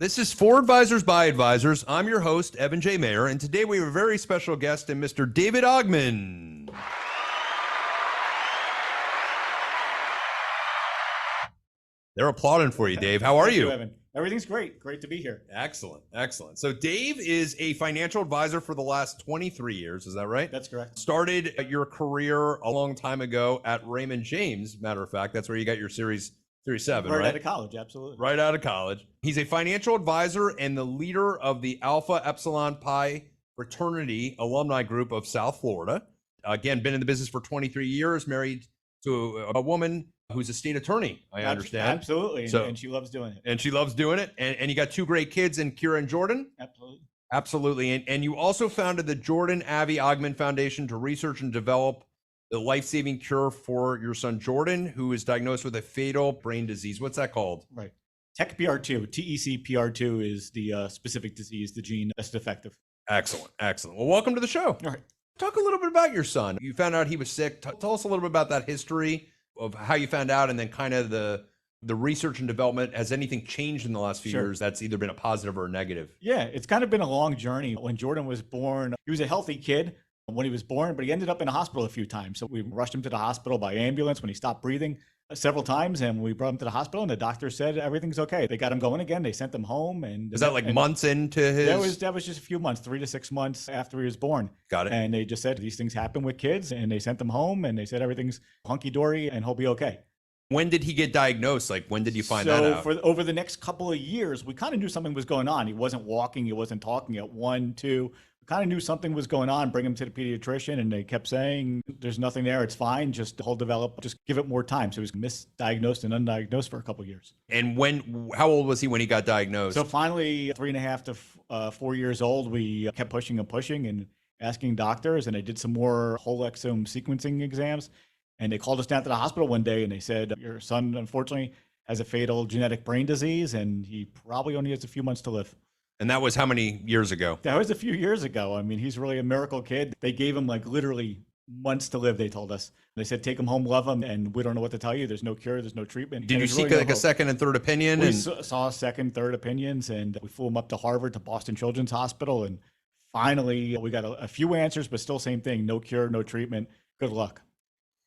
This is For Advisors by Advisors. I'm your host, Evan J. Mayer, and today we have a very special guest in Mr. David Ogman. They're applauding for you, Dave. How are Thank you? Evan? Everything's great. Great to be here. Excellent, excellent. So Dave is a financial advisor for the last 23 years. Is that right? That's correct. Started your career a long time ago at Raymond James. Matter of fact, that's where you got your Series 7, right? Right out of college, absolutely. Right out of college. He's a financial advisor and the leader of the Alpha Epsilon Pi fraternity alumni group of South Florida. Again, been in the business for 23 years, married to a woman who's a state attorney, I understand. Absolutely. So, and she loves doing it. And she loves doing it. And you got two great kids in Kira and Jordan? Absolutely. Absolutely. And you also founded the Jordan Avi Ogman Foundation to research and develop the life-saving cure for your son, Jordan, who is diagnosed with a fatal brain disease. What's that called? Right. TECPR2, TECPR2 is the specific disease, the gene that's defective. Excellent. Excellent. Well, welcome to the show. All right. Talk a little bit about your son. You found out he was sick. Tell us a little bit about that history of how you found out and then kind of the research and development. Has anything changed in the last few years that's either been a positive or a negative? Yeah, it's kind of been a long journey. When Jordan was born, he was a healthy kid when he was born, but he ended up in a hospital a few times. So we rushed him to the hospital by ambulance when he stopped breathing several times, and we brought him to the hospital, and the doctor said everything's okay. They got him going again. They sent him home. And is that like months into his? That was just a few months, 3 to 6 months after he was born. Got it. And they just said these things happen with kids, and they sent him home, and they said everything's hunky dory, and he'll be okay. When did he get diagnosed? Like, when did you find that out? Over the next couple of years, we kind of knew something was going on. He wasn't walking, he wasn't talking at 1, 2. We kind of knew something was going on. Bring him to the pediatrician, and they kept saying, "There's nothing there. It's fine. Just he'll develop. Just give it more time." So he was misdiagnosed and undiagnosed for a couple of years. And how old was he when he got diagnosed? So finally, 3.5 to 4 years old, we kept pushing and asking doctors, and they did some more whole exome sequencing exams. And they called us down to the hospital one day, and they said, "Your son, unfortunately, has a fatal genetic brain disease, and he probably only has a few months to live." And that was how many years ago? That was a few years ago. I mean, he's really a miracle kid. They gave him like literally months to live, they told us. They said, "Take him home, love him, and we don't know what to tell you. There's no cure, there's no treatment." Did you seek like a second and third opinion? We saw second, third opinions, and we flew him up to Harvard, to Boston Children's Hospital. And finally, we got a few answers, but still same thing. No cure, no treatment. Good luck.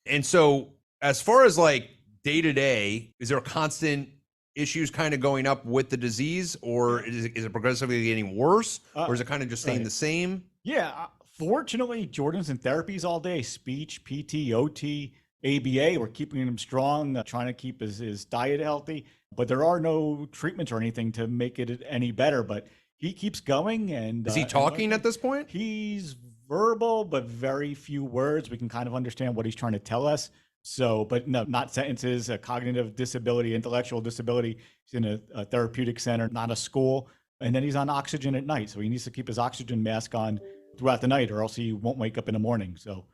And so as far as like day to day, is there a constant issues kind of going up with the disease, or is it progressively getting worse, or is it kind of just staying the same? Yeah. Fortunately, Jordan's in therapies all day, speech, PT, OT, ABA. We're keeping him strong, trying to keep his diet healthy, but there are no treatments or anything to make it any better, but he keeps going. And is he talking at this point? He's verbal, but very few words. We can kind of understand what he's trying to tell us. So, but no, not sentences, a cognitive disability, intellectual disability. He's in a therapeutic center, not a school. And then he's on oxygen at night. So he needs to keep his oxygen mask on throughout the night, or else he won't wake up in the morning. So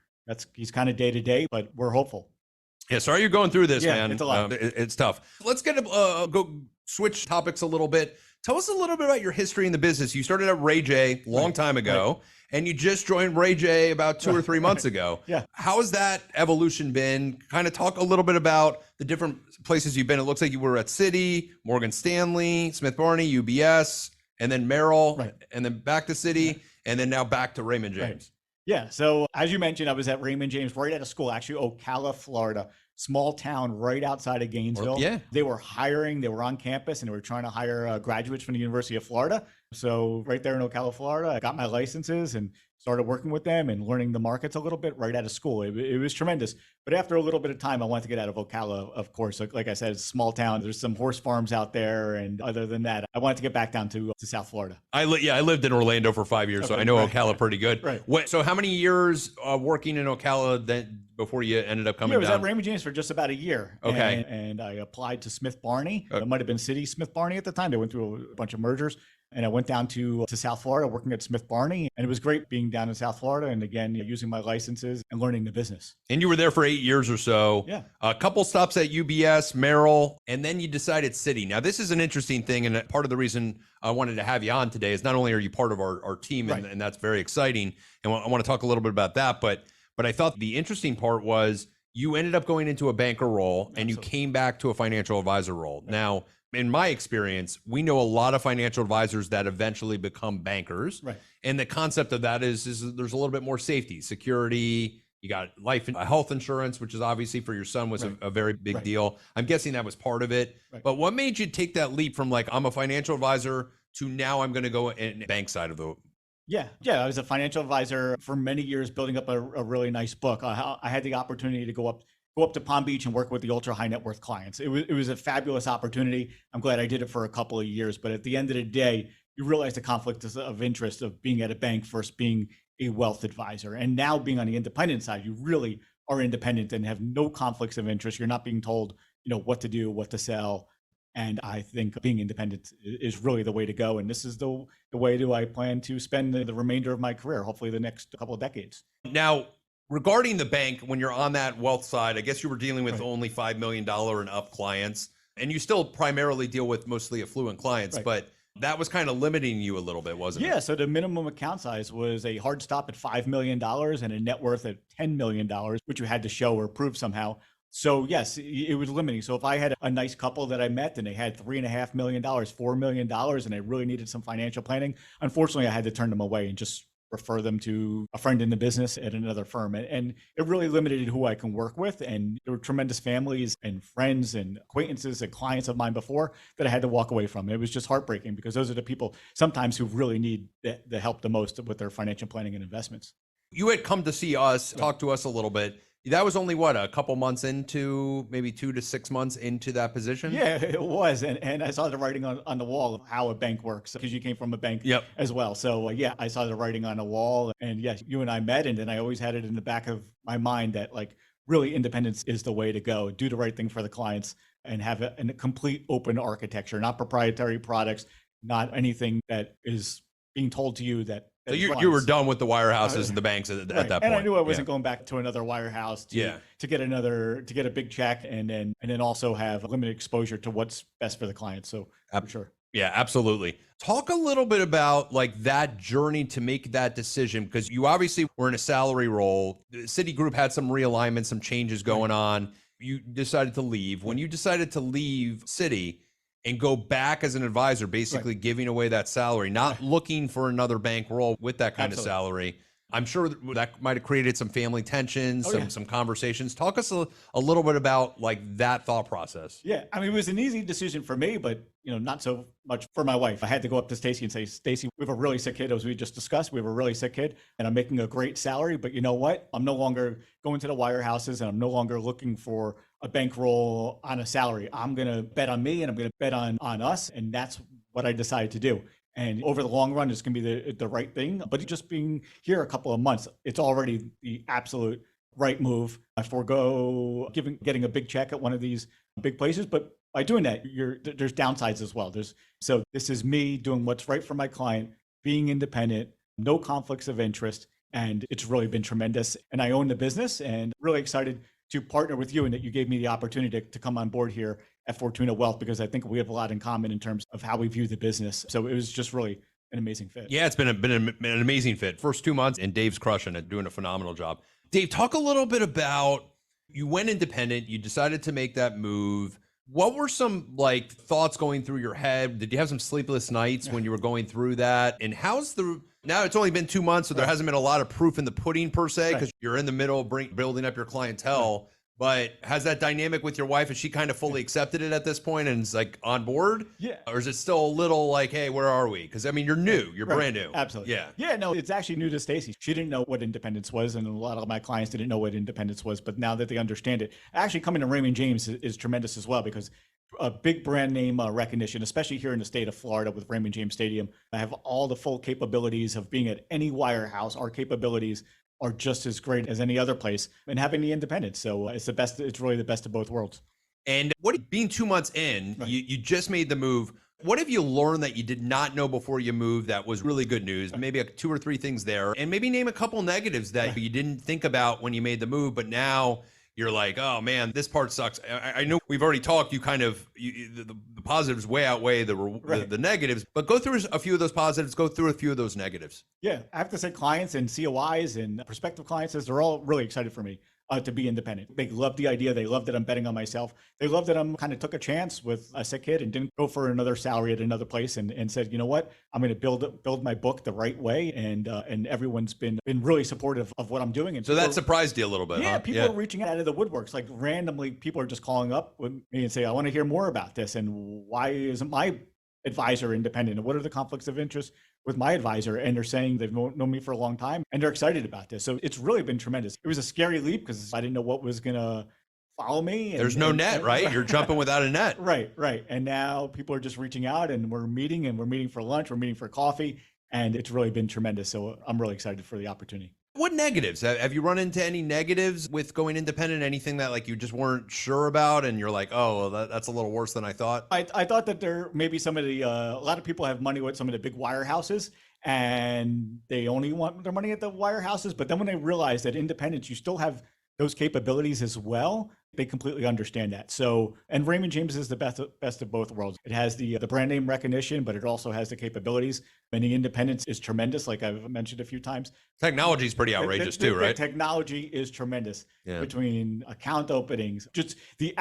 he's kind of day to day, but we're hopeful. Yeah, sorry you're going through this, man. It's a lot. It's tough. Let's go switch topics a little bit. Tell us a little bit about your history in the business. You started at Ray J long time ago, and you just joined Ray J about 2 or 3 months ago. Yeah. How has that evolution been? Kind of talk a little bit about the different places you've been. It looks like you were at Citi, Morgan Stanley, Smith Barney, UBS, and then Merrill, and then back to Citi, and then now back to Raymond James. Right. Yeah. So as you mentioned, I was at Raymond James right out of school, actually Ocala, Florida, small town right outside of Gainesville. Yeah. They were hiring, they were on campus, and they were trying to hire graduates from the University of Florida. So right there in Ocala, Florida, I got my licenses and started working with them and learning the markets a little bit right out of school. It was tremendous. But after a little bit of time, I wanted to get out of Ocala, of course. Like I said, it's a small town. There's some horse farms out there. And other than that, I wanted to get back down to South Florida. I lived in Orlando for 5 years, so I know Ocala pretty good. Right. So how many years working in Ocala then before you ended up coming down? I was at Raymond James for just about a year. Okay. And I applied to Smith Barney. It might have been Citi Smith Barney at the time. They went through a bunch of mergers. And I went down to South Florida working at Smith Barney. And it was great being down in South Florida and again, using my licenses and learning the business. And you were there for 8 years or so. Yeah. A couple stops at UBS, Merrill, and then you decided Citi. Now, this is an interesting thing. And part of the reason I wanted to have you on today is not only are you part of our team, and that's very exciting. And I want to talk a little bit about that. But I thought the interesting part was you ended up going into a banker role and you came back to a financial advisor role. Now, in my experience, we know a lot of financial advisors that eventually become bankers. Right. And the concept of that is there's a little bit more safety, security. You got life and health insurance, which is obviously for your son was a very big deal. I'm guessing that was part of it. Right. But what made you take that leap from like, I'm a financial advisor to now I'm going to go in bank side of the. Yeah. I was a financial advisor for many years, building up a really nice book. I had the opportunity to go up to Palm Beach and work with the ultra high net worth clients. It was a fabulous opportunity. I'm glad I did it for a couple of years. But at the end of the day, you realize the conflict of interest of being at a bank versus being a wealth advisor. And now being on the independent side, you really are independent and have no conflicts of interest. You're not being told, what to do, what to sell. And I think being independent is really the way to go. And this is the way I plan to spend the remainder of my career, hopefully the next couple of decades. Now, regarding the bank, when you're on that wealth side, I guess you were dealing with only $5 million and up clients, and you still primarily deal with mostly affluent clients, but that was kind of limiting you a little bit, wasn't it? Yeah. So the minimum account size was a hard stop at $5 million and a net worth at $10 million, which you had to show or prove somehow. So yes, it was limiting. So if I had a nice couple that I met and they had $3.5 million, $4 million, and they really needed some financial planning, unfortunately, I had to turn them away and just refer them to a friend in the business at another firm. And it really limited who I can work with. And there were tremendous families and friends and acquaintances and clients of mine before that I had to walk away from. It was just heartbreaking because those are the people sometimes who really need the help the most with their financial planning and investments. You had come to see us, talk to us a little bit. That was only what, a couple months into, maybe 2 to 6 months into that position? Yeah, it was. And I saw the writing on the wall of how a bank works because you came from a bank as well. So I saw the writing on the wall, and yes, you and I met, and then I always had it in the back of my mind that like really independence is the way to go. Do the right thing for the clients and have a complete open architecture, not proprietary products, not anything that is being told to you that. So you were done with the wirehouses and the banks at that point. And I knew I wasn't going back to another wirehouse to get a big check and then also have limited exposure to what's best for the client. So for sure. Yeah, absolutely. Talk a little bit about like that journey to make that decision, because you obviously were in a salary role. The Citigroup had some realignment, some changes going on. You decided to leave. When you decided to leave Citi and go back as an advisor, basically giving away that salary, not looking for another bank role with that kind of salary. I'm sure that might have created some family tensions, some conversations. Talk us a little bit about like that thought process. Yeah, I mean, it was an easy decision for me, but not so much for my wife. I had to go up to Stacy and say, Stacy, we have a really sick kid, as we just discussed. We have a really sick kid, and I'm making a great salary, but you know what? I'm no longer going to the wirehouses, and I'm no longer looking for a bankroll on a salary. I'm going to bet on me, and I'm going to bet on us, and that's what I decided to do. And over the long run, it's going to be the right thing. But just being here a couple of months, it's already the absolute right move. I forego getting a big check at one of these big places, but by doing that, there's downsides as well. So this is me doing what's right for my client, being independent, no conflicts of interest, and it's really been tremendous. And I own the business, and really excited to partner with you, and that you gave me the opportunity to come on board here at Fortuna Wealth, because I think we have a lot in common in terms of how we view the business. So it was just really an amazing fit. Yeah, it's been an amazing fit. First 2 months, and Dave's crushing it, doing a phenomenal job. Dave, talk a little bit about, you went independent, you decided to make that move. What were some like thoughts going through your head? Did you have some sleepless nights when you were going through that? And now it's only been 2 months, so there hasn't been a lot of proof in the pudding per se, because you're in the middle of building up your clientele. But has that dynamic with your wife, has she kind of fully accepted it at this point and is like on board? Yeah. Or is it still a little like, hey, where are we? Because I mean, you're new, you're brand new. Absolutely. Yeah. Yeah, no, it's actually new to Stacy. She didn't know what independence was, and a lot of my clients didn't know what independence was. But now that they understand it, actually coming to Raymond James is tremendous as well, because a big brand name recognition, especially here in the state of Florida with Raymond James Stadium. I have all the full capabilities of being at any wirehouse. Our capabilities are just as great as any other place, and having the independence. So it's the best. It's really the best of both worlds. And being 2 months in, you just made the move. What have you learned that you did not know before you moved that was really good news? Maybe 2 or 3 things there, and maybe name a couple negatives that you didn't think about when you made the move, but now you're like, oh man, this part sucks. I know we've already talked. The positives way outweigh the negatives, but go through a few of those positives. Go through a few of those negatives. Yeah, I have to say, clients and COIs and prospective clients, they're all really excited for me. to be independent. They love the idea. They love that I'm betting on myself. They love that I'm kind of took a chance with a sick kid and didn't go for another salary at another place and said, you know what, I'm going to build my book the right way. And everyone's been really supportive of what I'm doing. And so that surprised you a little bit, yeah, huh? people are reaching out of the woodworks. Like randomly, people are just calling up with me and say, I want to hear more about this. And why isn't my advisor independent? And what are the conflicts of interest with my advisor? And they're saying they've known me for a long time and they're excited about this. So it's really been tremendous. It was a scary leap because I didn't know what was going to follow me. There's no net, right? You're jumping without a net. Right. And now people are just reaching out and we're meeting for lunch, we're meeting for coffee. And it's really been tremendous. So I'm really excited for the opportunity. What negatives? Have you run into any negatives with going independent? Anything that like you just weren't sure about and you're like, oh, well, that's a little worse than I thought? I thought that there maybe some of the, a lot of people have money with some of the big wirehouses and they only want their money at the wirehouses. But then when they realize that independence, you still have those capabilities as well, they completely understand that. So, and Raymond James is the best of both worlds. It has the brand name recognition, but it also has the capabilities. And the independence is tremendous, like I've mentioned a few times. Technology is pretty outrageous too, right? Technology is tremendous between account openings. Just the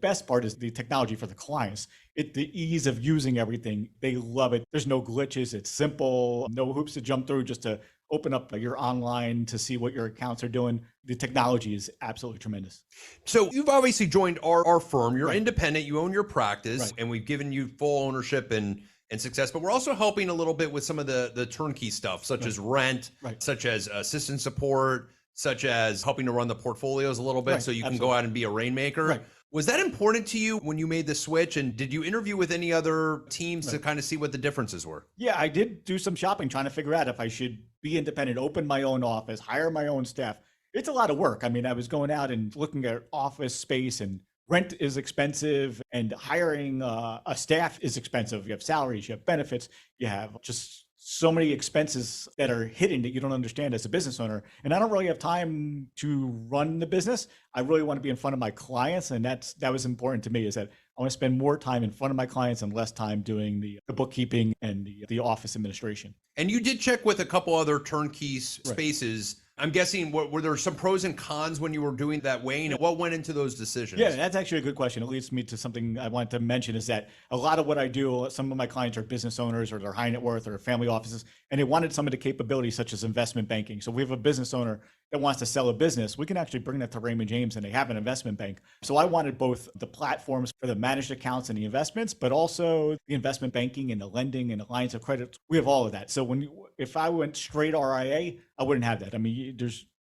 best part is the technology for the clients. The ease of using everything. They love it. There's no glitches. It's simple. No hoops to jump through just to open up your online to see what your accounts are doing. The technology is absolutely tremendous. So you've obviously joined our firm. You're Right. independent. You own your practice, Right. and we've given you full ownership and success. But we're also helping a little bit with some of the turnkey stuff, such as rent, such as assistant support, such as helping to run the portfolios a little bit, so you can go out and be a rainmaker. Right. Was that important to you when you made the switch? And did you interview with any other teams to kind of see what the differences were? Yeah, I did do some shopping trying to figure out if I should be independent, open my own office, hire my own staff. It's a lot of work. I mean, I was going out and looking at office space, and rent is expensive, and hiring a staff is expensive. You have salaries, you have benefits, you have just so many expenses that are hidden that you don't understand as a business owner. And I don't really have time to run the business. I really want to be in front of my clients. And that was important to me, is that I want to spend more time in front of my clients and less time doing the bookkeeping and the office administration. And you did check with a couple other turnkey spaces. I'm guessing, were there some pros and cons when you were doing that, Wayne? What went into those decisions? Yeah, that's actually a good question. It leads me to something I wanted to mention, is that a lot of what I do, some of my clients are business owners or they're high net worth or family offices, and they wanted some of the capabilities such as investment banking. So we have a business owner that wants to sell a business. We can actually bring that to Raymond James and they have an investment bank. So I wanted both the platforms for the managed accounts and the investments, but also the investment banking and the lending and the lines of credit. We have all of that. So if I went straight RIA, I wouldn't have that. I mean,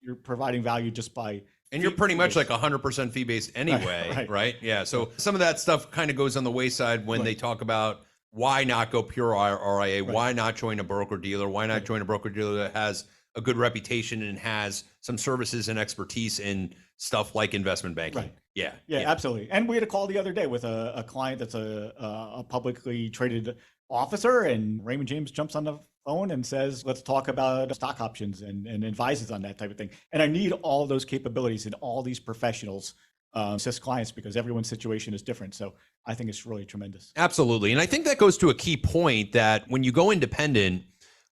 you're providing value just by, and you're pretty much like 100% fee-based anyway, right? Yeah. So some of that stuff kind of goes on the wayside when they talk about why not go pure RIA, why not join a broker dealer, why not join a broker dealer that has a good reputation and has some services and expertise in stuff like investment banking. Right. Yeah, absolutely. And we had a call the other day with a client that's a publicly traded officer, and Raymond James jumps on the phone and says, let's talk about stock options and advises on that type of thing. And I need all those capabilities and all these professionals assist clients because everyone's situation is different. So I think it's really tremendous. Absolutely. And I think that goes to a key point that when you go independent,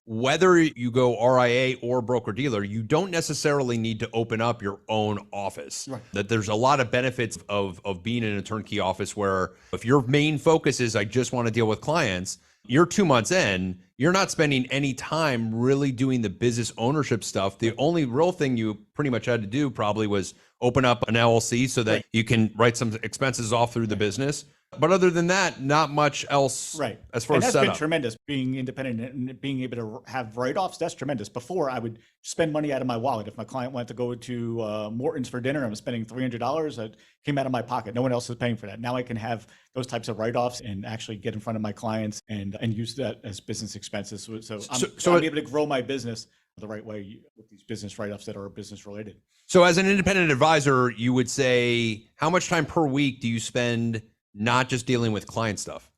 whether you go RIA or broker dealer, you don't necessarily need to open up your own office. Right. That there's a lot of benefits of being in a turnkey office where if your main focus is I just want to deal with clients, you're 2 months in, you're not spending any time really doing the business ownership stuff. The only real thing you pretty much had to do probably was open up an LLC so that you can write some expenses off through the business. But other than that, not much else as far as setup. And that's been tremendous, being independent and being able to have write-offs. That's tremendous. Before, I would spend money out of my wallet. If my client wanted to go to Morton's for dinner, I'm spending $300. It came out of my pocket. No one else is paying for that. Now I can have those types of write-offs and actually get in front of my clients and use that as business expenses. So I'm able to grow my business the right way with these business write-offs that are business related. So as an independent advisor, you would say, how much time per week do you spend not just dealing with client stuff?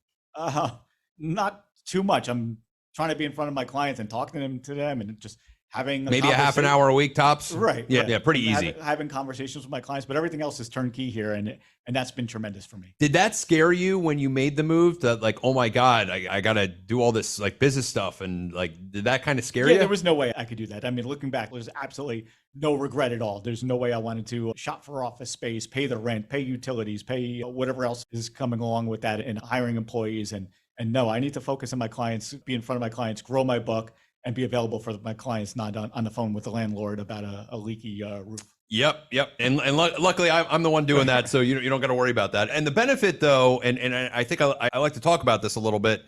Not too much. I'm trying to be in front of my clients and talking to them and just having maybe a half an hour a week tops. Right. Yeah. Yeah. Pretty And easy. having conversations with my clients, but everything else is turnkey here. And that's been tremendous for me. Did that scare you when you made the move that like, oh my God, I got to do all this like business stuff? And like, did that kind of scare you? There was no way I could do that. I mean, looking back, there's absolutely no regret at all. There's no way I wanted to shop for office space, pay the rent, pay utilities, pay whatever else is coming along with that, and hiring employees. And no, I need to focus on my clients, be in front of my clients, grow my book, and be available for my clients, not on the phone with the landlord about a leaky roof. Yep. And luckily, I'm the one doing that, so you don't got to worry about that. And the benefit, though, and I think I like to talk about this a little bit,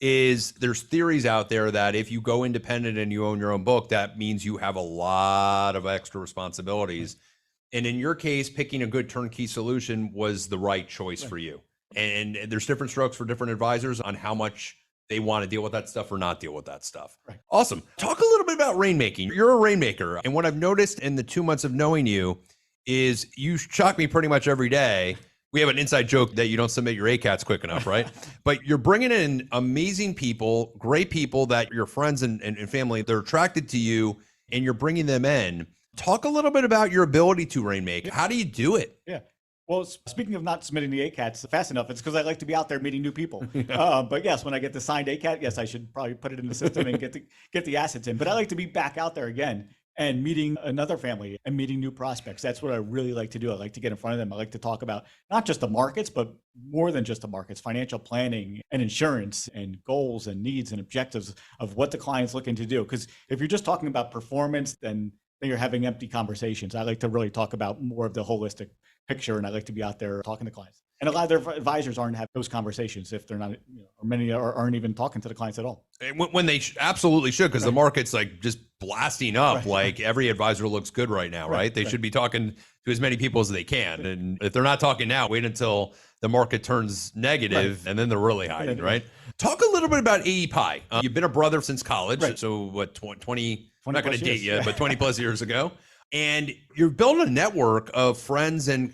is there's theories out there that if you go independent and you own your own book, that means you have a lot of extra responsibilities. And in your case, picking a good turnkey solution was the right choice for you. And there's different strokes for different advisors on how much they want to deal with that stuff or not deal with that stuff. Right. Awesome. Talk a little bit about rainmaking. You're a rainmaker. And what I've noticed in the 2 months of knowing you is you shock me pretty much every day. We have an inside joke that you don't submit your ACATs quick enough, right? But you're bringing in amazing people, great people that your friends and family, they're attracted to you, and you're bringing them in. Talk a little bit about your ability to rainmake. How do you do it? Yeah. Well, speaking of not submitting the ACATs fast enough, it's because I like to be out there meeting new people. But yes, when I get the signed ACAT, yes, I should probably put it in the system and get the assets in. But I like to be back out there again and meeting another family and meeting new prospects. That's what I really like to do. I like to get in front of them. I like to talk about not just the markets, but more than just the markets, financial planning and insurance and goals and needs and objectives of what the client's looking to do. Because if you're just talking about performance, then you're having empty conversations. I like to really talk about more of the holistic picture, and I like to be out there talking to clients. And a lot of their advisors aren't having those conversations if they're not, or many aren't even talking to the clients at all. When they absolutely should, because the market's like just blasting up. Like every advisor looks good right now, right? They should be talking to as many people as they can. And if they're not talking now, wait until the market turns negative, and then they're really hiding, right? Talk a little bit about AEPI. You've been a brother since college. So what, 20 I'm not going to date you, but 20 plus years ago. And you're building a network of friends and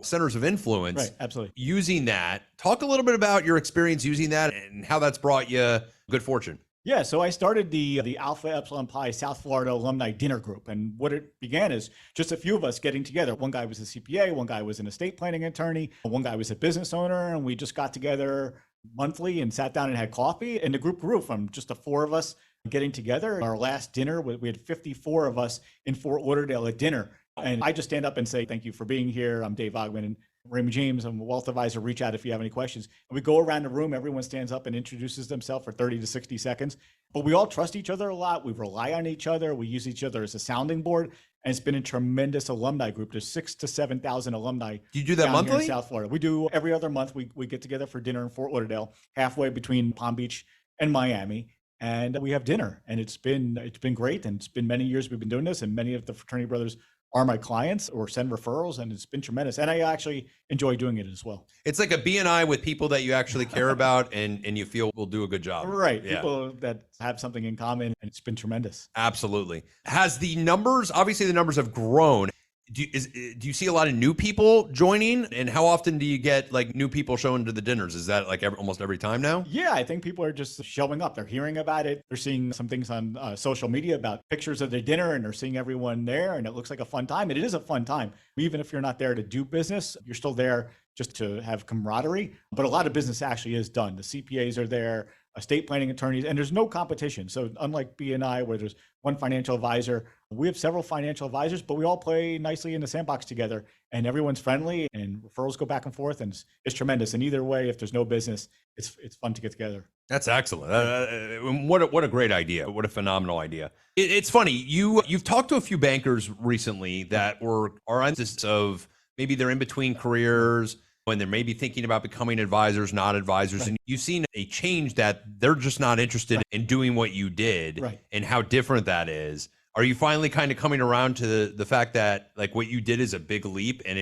centers of influence. Right, absolutely. Using that. Talk a little bit about your experience using that and how that's brought you good fortune. Yeah, so I started the Alpha Epsilon Pi South Florida Alumni Dinner Group. And what it began is just a few of us getting together. One guy was a CPA, one guy was an estate planning attorney, one guy was a business owner, and we just got together monthly and sat down and had coffee. And the group grew from just the four of us getting together. Our last dinner, we had 54 of us in Fort Lauderdale at dinner. And I just stand up and say, thank you for being here. I'm Dave Ogman and Raymond James. I'm a wealth advisor. Reach out if you have any questions. And we go around the room. Everyone stands up and introduces themselves for 30 to 60 seconds. But we all trust each other a lot. We rely on each other. We use each other as a sounding board. And it's been a tremendous alumni group. There's 6,000 to 7,000 alumni. Do you do that monthly? Here in South Florida. We do every other month. We get together for dinner in Fort Lauderdale, halfway between Palm Beach and Miami. And we have dinner, and it's been great. And it's been many years we've been doing this, and many of the fraternity brothers are my clients or send referrals, and it's been tremendous. And I actually enjoy doing it as well. It's like a BNI with people that you actually care about and you feel will do a good job. Right. Yeah. People that have something in common, and it's been tremendous. Absolutely. Has the numbers, obviously the numbers have grown. Do you see a lot of new people joining? And how often do you get like new people showing to the dinners? Is that like almost every time now? Yeah, I think people are just showing up. They're hearing about it. They're seeing some things on social media about pictures of their dinner, and they're seeing everyone there, and it looks like a fun time. And it is a fun time. Even if you're not there to do business, you're still there just to have camaraderie. But a lot of business actually is done. The CPAs are there, estate planning attorneys, and there's no competition. So unlike BNI, where there's one financial advisor, we have several financial advisors, but we all play nicely in the sandbox together, and everyone's friendly, and referrals go back and forth, and it's tremendous. And either way, if there's no business, it's fun to get together. That's excellent. What a great idea. What a phenomenal idea. It's funny. You've talked to a few bankers recently that are on this of maybe they're in between careers, when they're maybe thinking about becoming advisors, not advisors. Right. And you've seen a change that they're just not interested in doing what you did, and how different that is. Are you finally kind of coming around to the fact that like what you did is a big leap, and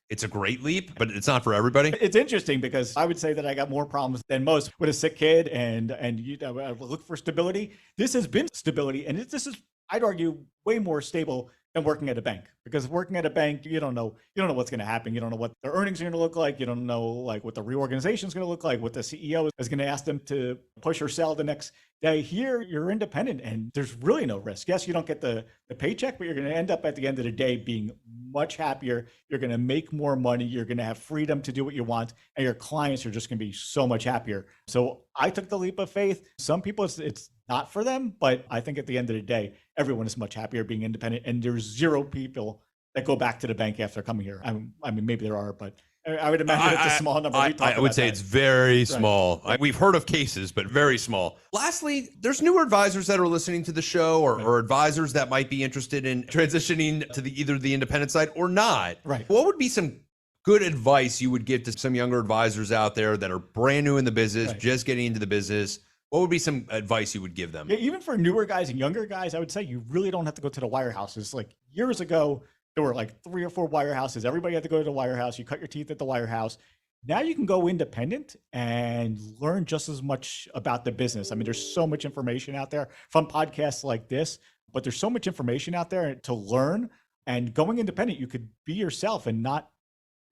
it's a great leap, but it's not for everybody? It's interesting because I would say that I got more problems than most with a sick kid, and you look for stability. This has been stability, and this is, I'd argue, way more stable than working at a bank. Because working at a bank, you don't know what's going to happen. You don't know what their earnings are going to look like. You don't know like what the reorganization is going to look like, what the CEO is going to ask them to push or sell the next day. Here, you're independent and there's really no risk. Yes, you don't get the paycheck, but you're going to end up at the end of the day being much happier. You're going to make more money. You're going to have freedom to do what you want. And your clients are just going to be so much happier. So I took the leap of faith. Some people, it's not for them, but I think at the end of the day, everyone is much happier being independent. And there's zero people that go back to the bank after coming here. I mean, maybe there are, but I would imagine it's a small number. I would say it's very small. Right. We've heard of cases, but very small. Lastly, there's newer advisors that are listening to the show or advisors that might be interested in transitioning to either the independent side or not. Right. What would be some good advice you would give to some younger advisors out there that are brand new in the business, just getting into the business? What would be some advice you would give them? Yeah, even for newer guys and younger guys, I would say you really don't have to go to the wirehouses. Like years ago, there were like 3 or 4 wirehouses. Everybody had to go to the wirehouse. You cut your teeth at the wirehouse. Now you can go independent and learn just as much about the business. I mean, there's so much information out there from podcasts like this, but there's so much information out there to learn. And going independent, you could be yourself and not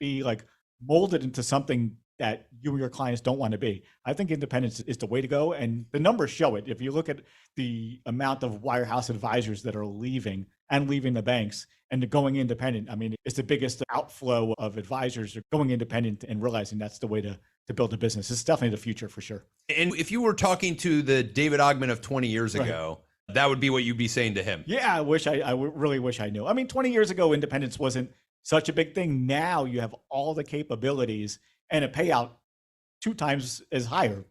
be like molded into something that you and your clients don't want to be. I think independence is the way to go. And the numbers show it. If you look at the amount of wirehouse advisors that are leaving the banks and going independent, I mean, it's the biggest outflow of advisors are going independent and realizing that's the way to build a business. It's definitely the future for sure. And if you were talking to the David Ogman of 20 years ago, that would be what you'd be saying to him. Yeah, I really wish I knew. I mean, 20 years ago, independence wasn't such a big thing. Now you have all the capabilities and a payout 2 times as higher,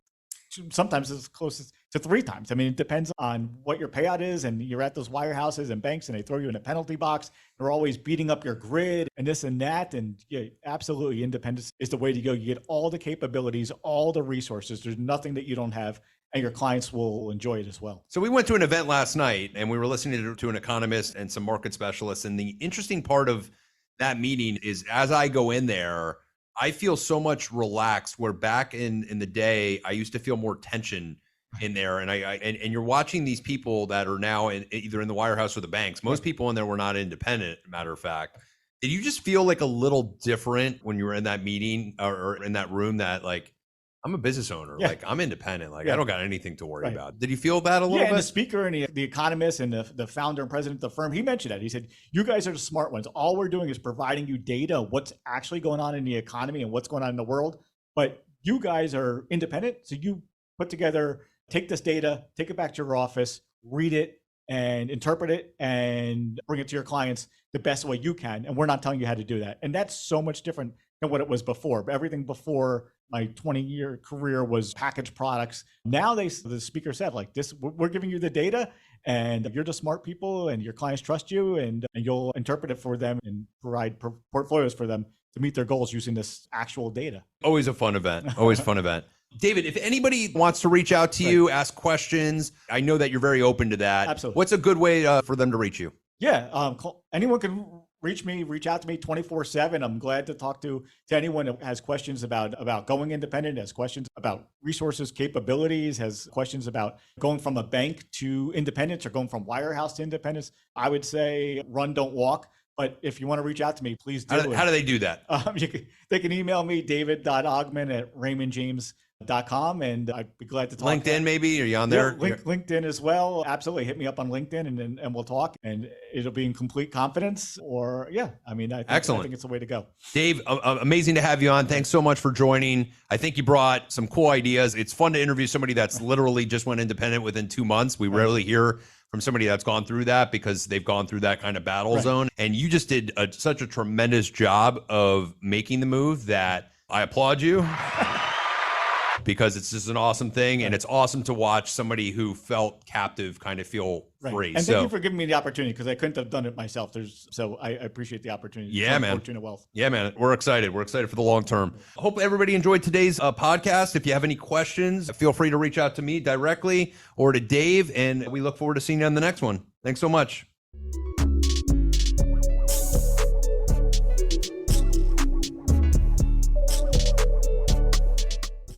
sometimes as close to 3 times. I mean, it depends on what your payout is, and you're at those wirehouses and banks, and they throw you in a penalty box. They're always beating up your grid and this and that. And yeah, absolutely, independence is the way to go. You get all the capabilities, all the resources. There's nothing that you don't have, and your clients will enjoy it as well. So we went to an event last night, and we were listening to an economist and some market specialists. And the interesting part of that meeting is, as I go in there, I feel so much relaxed, where back in the day, I used to feel more tension in there. And and you're watching these people that are now either in the wirehouse or the banks. Most people in there were not independent, matter of fact. Did you just feel like a little different when you were in that meeting or in that room, that like, I'm a business owner, like I'm independent, like I don't got anything to worry about? Did you feel that a little bit? And the speaker and the economist and the founder and president of the firm, he mentioned that. He said, you guys are the smart ones. All we're doing is providing you data, what's actually going on in the economy and what's going on in the world. But you guys are independent. So you put together, take this data, take it back to your office, read it and interpret it and bring it to your clients the best way you can. And we're not telling you how to do that. And that's so much different than what it was before. But everything before my 20-year career was packaged products. Now the speaker said, like, this, we're giving you the data and you're the smart people and your clients trust you, and you'll interpret it for them and provide portfolios for them to meet their goals using this actual data. Always a fun event. Always a fun event. David, if anybody wants to reach out to you, ask questions, I know that you're very open to that. Absolutely. What's a good way for them to reach you? Yeah, anyone can reach out to me 24/7. I'm glad to talk to anyone who has questions about going independent, has questions about resources, capabilities, has questions about going from a bank to independence or going from wirehouse to independence. I would say run, don't walk. But if you want to reach out to me, please do. How do they do that? They can email me, david.ogman@raymondjames.com, and I'd be glad to talk. LinkedIn, maybe? Are you on there? Yeah, LinkedIn as well. Absolutely. Hit me up on LinkedIn and we'll talk, and it'll be in complete confidence. Or Excellent. I think it's the way to go. Dave, amazing to have you on. Thanks so much for joining. I think you brought some cool ideas. It's fun to interview somebody that's literally just went independent within 2 months. We rarely hear from somebody that's gone through that, because they've gone through that kind of battle zone. And you just did such a tremendous job of making the move that I applaud you. Because it's just an awesome thing, and it's awesome to watch somebody who felt captive kind of feel free. And thank you for giving me the opportunity, because I couldn't have done it myself. So I appreciate the opportunity. Yeah, man. Fortuna Wealth. Yeah, man. We're excited. We're excited for the long term. Hope everybody enjoyed today's podcast. If you have any questions, feel free to reach out to me directly or to Dave, and we look forward to seeing you on the next one. Thanks so much.